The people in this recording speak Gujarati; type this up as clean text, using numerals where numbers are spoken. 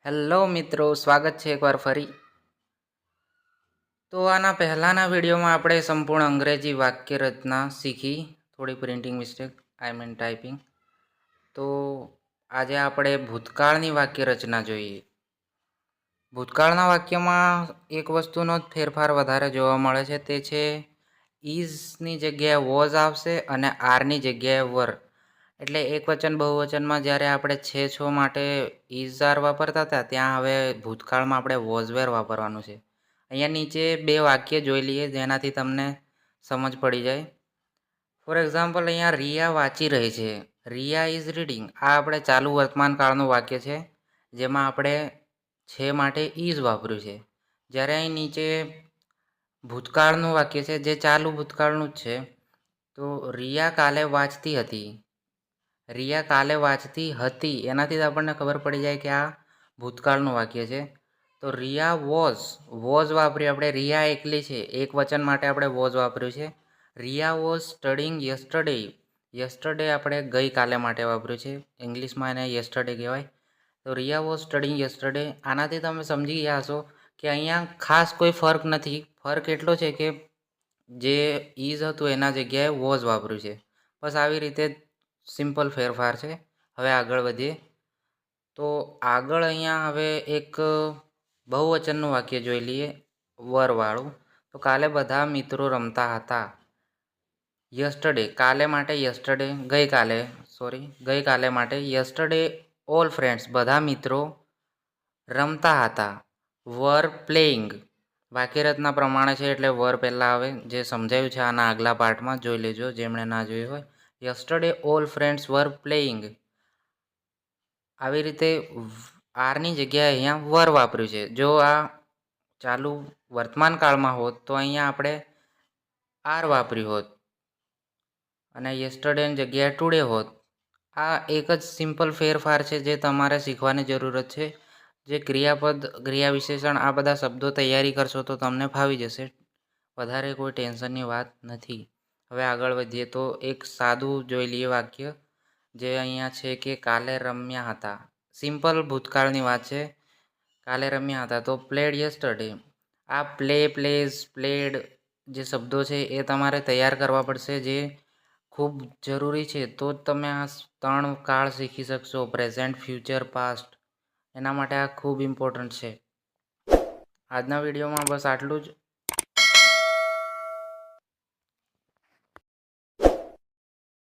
હેલો મિત્રો, સ્વાગત છે એકવાર ફરી. તો આના પહેલાંના વિડીયોમાં આપણે સંપૂર્ણ અંગ્રેજી વાક્ય રચના શીખી, થોડી પ્રિન્ટિંગ મિસ્ટેક ટાઈપિંગ. તો આજે આપણે ભૂતકાળની વાક્ય રચના જોઈએ. ભૂતકાળના વાક્યમાં એક વસ્તુનો જ ફેરફાર વધારે જોવા મળે છે, તે છે ઇઝની જગ્યાએ વોઝ આવશે અને આરની જગ્યાએ વર. એટલે એકવચન બહુવચનમાં જ્યારે આપણે છે છો માટે ઇઝ આર વાપરતા હતા, ત્યાં હવે ભૂતકાળમાં આપણે વોઝ વેર વાપરવાનું છે. અહીંયા નીચે બે વાક્ય જોઈ લઈએ જેનાથી તમને સમજ પડી જાય. ફોર એક્ઝામ્પલ, અહીંયા રિયા વાંચી રહી છે, રિયા ઇઝ રીડિંગ. આ આપણે ચાલુ વર્તમાન કાળનું વાક્ય છે જેમાં આપણે છે માટે ઇઝ વાપર્યું છે. જ્યારે અહીં નીચે ભૂતકાળનું વાક્ય છે જે ચાલુ ભૂતકાળનું જ છે. તો રિયા કાલે વાંચતી હતી, રિયા કાલે વાંચતી હતી, એનાથી જ આપણને ખબર પડી જાય કે આ ભૂતકાળનું વાક્ય છે. તો રિયા વોઝ વાપરી આપણે, રિયા એકલી છે, એક વચન માટે આપણે વોઝ વાપર્યું છે. રિયા વોઝ સ્ટડીંગ યસ્ટરડે આપણે ગઈકાલે માટે વાપર્યું છે, ઇંગ્લિશમાં એને યસ્ટરડે કહેવાય. તો રિયા વોઝ સ્ટડીંગ યસ્ટરડે. આનાથી તમે સમજી ગયા હશો કે અહીંયા ખાસ કોઈ ફર્ક નથી. ફર્ક એટલો છે કે જે ઇઝ હતું એના જગ્યાએ વોઝ વાપર્યું છે. બસ આવી રીતે સિમ્પલ ફેરફાર છે. હવે આગળ વધીએ. તો આગળ અહીંયા હવે એક બહુવચનનું વાક્ય જોઈ લઈએ, વરવાળું. તો કાલે બધા મિત્રો રમતા હતા. યસ્ટરડે કાલે માટે યસ્ટરડે, ગઈકાલે માટે યસ્ટરડે ઓલ ફ્રેન્ડ્સ બધા મિત્રો રમતા હતા. વર પ્લેઇંગ વાક્યરચના પ્રમાણે છે એટલે વર પહેલાં આવે, જે સમજાયું છે આના આગલા પાર્ટમાં, જોઈ લેજો જેમણે ના જોયું હોય. યસ્ટરડે ઓલ ફ્રેન્ડ્સ વર પ્લેઇંગ. આવી રીતે આરની જગ્યાએ અહીંયા વર વાપર્યું છે. જો આ ચાલુ વર્તમાન કાળમાં હોત તો અહીંયા આપણે આર વાપર્યું હોત અને યસ્ટરડેની જગ્યાએ ટુડે હોત. આ એક જ સિમ્પલ ફેરફાર છે જે તમારે શીખવાની જરૂરત છે. જે ક્રિયાપદ, ક્રિયા વિશેષણ, આ બધા શબ્દો તૈયારી કરશો તો તમને ફાવી જશે. વધારે કોઈ ટેન્શનની વાત નથી. હવે આગળ વધીએ તો એક સાદું જોઈ લઈએ વાક્ય, જે અહીંયા છે કે કાલે રમ્યા હતા. સિમ્પલ ભૂતકાળની વાત છે, કાલે રમ્યા હતા. તો પ્લેડ યસ્ટરડે. આ પ્લેઝ, પ્લેડ જે શબ્દો છે એ તમારે તૈયાર કરવા પડશે, જે ખૂબ જરૂરી છે. તો જ તમે આ 3 કાળ શીખી શકશો, પ્રેઝન્ટ, ફ્યુચર, પાસ્ટ. એના માટે આ ખૂબ ઇમ્પોર્ટન્ટ છે. આજના વિડીયોમાં બસ આટલું જ.